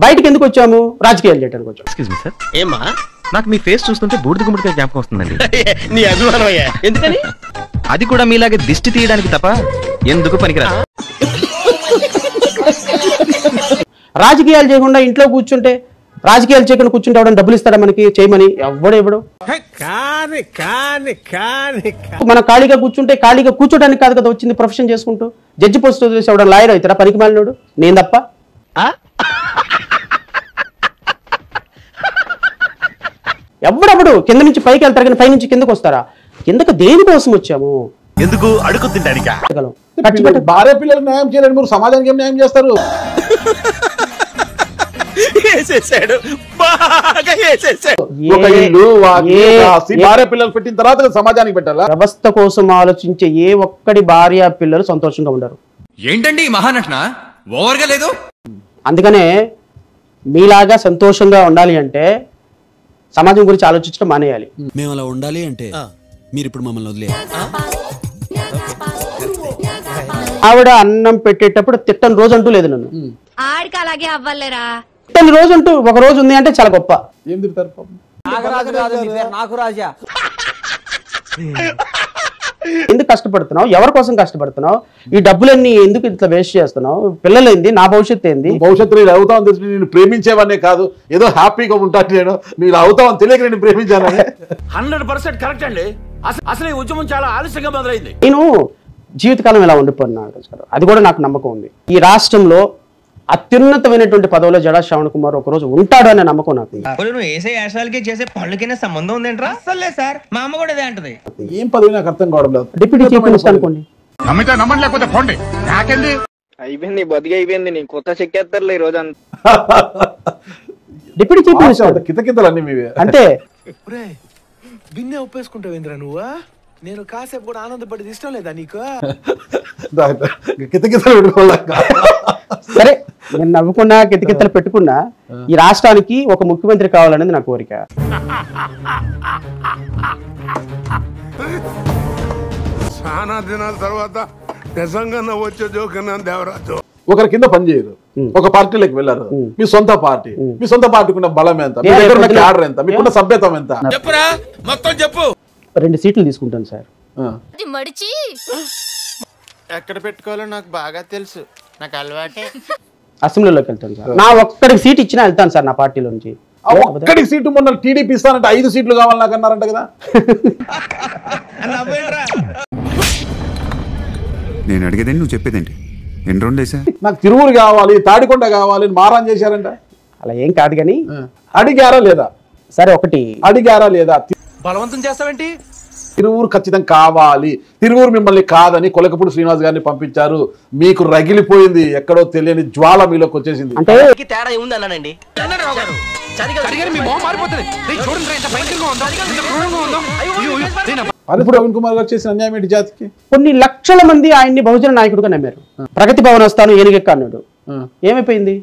బయటికి ఎందుకు వచ్చాము? రాజకీయాలు చేయడానికి వచ్చాము. Excuse me sir. ఏమా నాకు మీ ఫేస్ చూస్తుంటే బూడిద గుమ్మడికాయ జ్ఞాపకం వస్తుందండి. నీ అభిమానం అయ్యా. ఎందుకని? అది కూడా మీలాగే దిష్టి తీయడానికి తప్ప ఎందుకు పనికిరాదు. రాజకీయాలు చేయకుండా ఇంట్లో కూర్చుంటే, రాజకీయాలు చేయకుండా కూర్చుంటే ఎవడని డబ్బులు ఇస్తాడా మనకి చేయమని? ఎవడు మనం ఖాళీగా కూర్చుంటే, ఖాళీగా కూర్చోడానికి కాదు కదా వచ్చింది ప్రొఫెషన్ చేసుకుంటూ. జడ్జి పోస్ట్ వదిలేసి ఎవడ లాయర్ అవుతారా పనికి మాలినోడు? నేను తప్ప. ఎవడప్పుడు కింద నుంచి పైకి వెళ్తారు కానీ పై నుంచి కిందకు వస్తారా? కిందకు దేనికోసం వచ్చాము? ఎందుకు అడుగు తింటానికా? భార్య పిల్లలకు న్యాయం చేయాలని మీరు సమాజానికి ఏం న్యాయం చేస్తారు? ఒక ఇల్లు భార్య పిల్లలు పెట్టిన తర్వాత సమాజానికి పెట్టాలా? వ్యవస్థ కోసం ఆలోచించే ఏ ఒక్కడి భార్య పిల్లలు సంతోషంగా ఉండరు. ఏంటండి మహానటన ఓవర్గా లేదు. అందుకనే మీలాగా సంతోషంగా ఉండాలి అంటే సమాజం గురించి ఆలోచించడం మానేయాలి. మేము అలా ఉండాలి అంటే మీరు ఇప్పుడు మమ్మల్ని వదిలేయాలి. ఆవిడ అన్నం పెట్టేటప్పుడు తిట్టని రోజు అంటూ లేదు నన్ను. ఆడికి అలాగే అవ్వలేరా? తిట్టని రోజు అంటూ ఒక రోజు ఉంది అంటే చాలా గొప్ప. ఏం తిడతారు? ఎందుకు కష్టపడుతున్నావు? ఎవరి కోసం కష్టపడుతున్నావు? ఈ డబ్బులన్నీ ఎందుకు ఇట్లా వేస్ట్ చేస్తున్నావు? పిల్లలు ఏంది? నా భవిష్యత్తు ఏంది? భవిష్యత్తు నేను అవుతావు తెలిసి నేను ప్రేమించేవనే కాదు, ఏదో హ్యాపీగా ఉంటాను నేను. నేను అవుతావని తెలియక నేను ప్రేమించాను. 100% కరెక్ట్ అండి. అసలు ఈ ఉద్యమం చాలా ఆలస్యంగా మొదలైంది. నేను జీవితకాలం ఇలా ఉండిపోయినా, అది కూడా నాకు నమ్మకం ఉంది. ఈ రాష్ట్రంలో అత్యున్నతమైనటువంటి పదవిలో జడా శ్రావణ్ కుమార్ ఒక రోజు ఉంటాడు అనే నమ్మకం నాకు. నువ్వు వేసే యాశాలకి చేసే పనులకైనా సంబంధం ఉందేంట్రా? అసలే సార్ మా అమ్మ కూడా అదే అంటది. ఏం పదవి నాకు అర్థం కావడం లేదు. డిప్యూటీ చీఫ్ మినిస్టర్ అనుకోండి. అయిపోయింది, బతికి అయిపోయింది. నీ కొత్త చెక్కేస్తారులే ఈ రోజు అంతా. డిప్యూటీ చీఫ్ మినిస్టర్ కితకితలు అన్ని మీవే అంతే. బిన్నే ఒప్పేసుకుంటావేంద్రా నువ్వు? నేను కాసేపు కూడా ఆనందపడేది ఇష్టం లేదా నీకు? కితకితలు పెట్టుకోలేక సరే, నేను నవ్వుకున్నా కితకితలు పెట్టుకున్నా, ఈ రాష్ట్రానికి ఒక ముఖ్యమంత్రి కావాలనేది నా కోరిక. చాలా దినాల తర్వాత నిజంగా వచ్చే జోకన్నా దేవరాజు. ఒకరి కింద పని చేయరు, ఒక పార్టీలోకి వెళ్ళారు. మీ సొంత పార్టీ, మీ సొంత పార్టీకి ఉన్న బలం ఎంత, మీ దగ్గర ఉన్న క్యాడర్ ఎంత, మీకున్న సభ్యతం ఎంత? చెప్పురా మొత్తం చెప్పు. 2 సీట్లు తీసుకుంటాను సార్. ఎక్కడ పెట్టుకోవాలో నాకు బాగా తెలుసు, నాకు అలవాటే. అసెంబ్లీలోకి వెళ్తాను సార్. నా ఒక్కడికి సీట్ ఇచ్చినా వెళ్తాను సార్ నా పార్టీలో నుంచి. ఒక్కడికి సీటు మొన్న టీడీపీ ఇస్తానంటే 5 సీట్లు కావాలి నాకు అన్నారంట కదా. నేను అడిగేదండి, నువ్వు చెప్పేదేంటి? ఎన్ని రెండు వేసా? నాకు తిరువురు కావాలి, తాడికొండ కావాలి, మారాన్ చేశారంట. అలా ఏం కాదు కానీ అడిగారా లేదా? సరే, ఒకటి అడిగారా లేదా? బలవంతం చేస్తావేంటి? తిరువురు ఖచ్చితంగా కావాలి. తిరువురు మిమ్మల్ని కాదని కొలకపూడి శ్రీనివాస్ గారిని పంపించారు. మీకు రగిలిపోయింది, ఎక్కడో తెలియని జ్వాల మీలోకి వచ్చేసింది. అంటే తేడా ఏముంది అన్నానండి. ప్రవీణ్ కుమార్ గారు చేసిన అన్యాయం ఏంటి జాతికి? కొన్ని లక్షల మంది ఆయన్ని బహుజన నాయకుడుగా నమ్మారు. ప్రగతి భవన్ వస్తాను ఏనుగెక్క అన్నాడు. ఏమైపోయింది?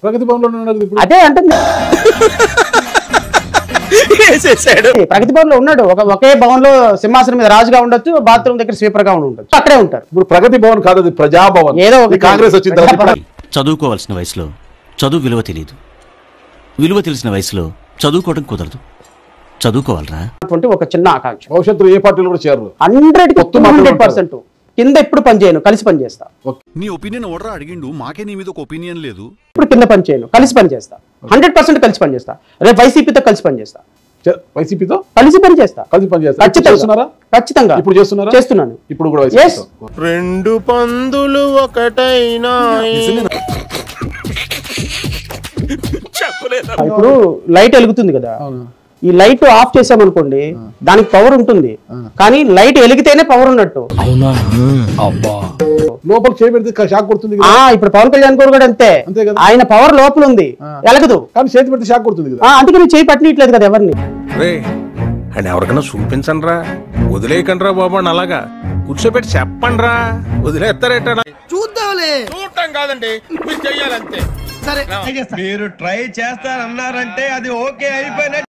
ప్రగతి భవన్ లో ఉన్నారు. అదే అంటే ప్రగతి భవన్ లో ఉన్నాడు. ఒకే భవన్ లో సింహాసనం మీద రాజుగా ఉండొచ్చు, బాత్రూమ్ దగ్గర స్వీపర్ గా ఉండొచ్చు, అక్కడే ఉంటారు. ఇప్పుడు ప్రగతి భవన్ కాదు, అది ప్రజాభవన్. ఏదో కాంగ్రెస్ వచ్చింది. చదువుకోవాల్సిన వయసులో చదువు విలువ తెలియదు, విలువ తెలిసిన వయసులో చదువుకోవడం కుదరదు. చదువుకోవాలరా ఒక చిన్న ఆకాంక్ష. భవిష్యత్తులో ఏ పార్టీలు కూడా చేరరు. 100% కింద ఎప్పుడు పని చేయను, కలిసి పని చేస్తా. నీ ఒపీనియన్ ఓడరా అడిగిండు, మాకే నీ మీద ఒక ఒపీనియన్ లేదు. ఇప్పుడు కింద పని చేయను, కలిసి పని చేస్తా. 100% కలిసి పని చేస్తా. రేపు వైసీపీతో కలిసి పని చేస్తా. వైసీపీతో కలిసి పని చేస్తా. ఖచ్చితంగా. ఇప్పుడు చేస్తున్నారా? చేస్తున్నాను. ఇప్పుడు కూడా 2 పందులు ఒకటైనా. ఇప్పుడు లైట్ వెలుగుతుంది కదా, ఈ లైట్ ఆఫ్ చేసామనుకోండి దానికి పవర్ ఉంటుంది, కానీ లైట్ వెలిగితేనే పవర్ ఉన్నట్టు. లోపల చేపెడితే షాక్ కొడుతుంది. ఇప్పుడు పవన్ కళ్యాణ్ గారు కూడా అంతే, ఆయన పవర్ లోపల ఉంది, వెలగదు, కానీ చేతి పెడితే షాక్ కొడుతుంది. అందుకని చేయి పట్టనట్లేదు కదా ఎవరిని. అండ్ ఎవరికైనా చూపించండి రా, వదిలేయకండి రా బాబు అని అలాగా కూర్చోబెట్టి చెప్పండి రా, వదిలేస్తారేట. చూద్దాంలే, చూడటం కాదండి, మీరు చెయ్యాలంతే. సరే, మీరు ట్రై చేస్తారన్నారంటే అది ఓకే అయిపోయిన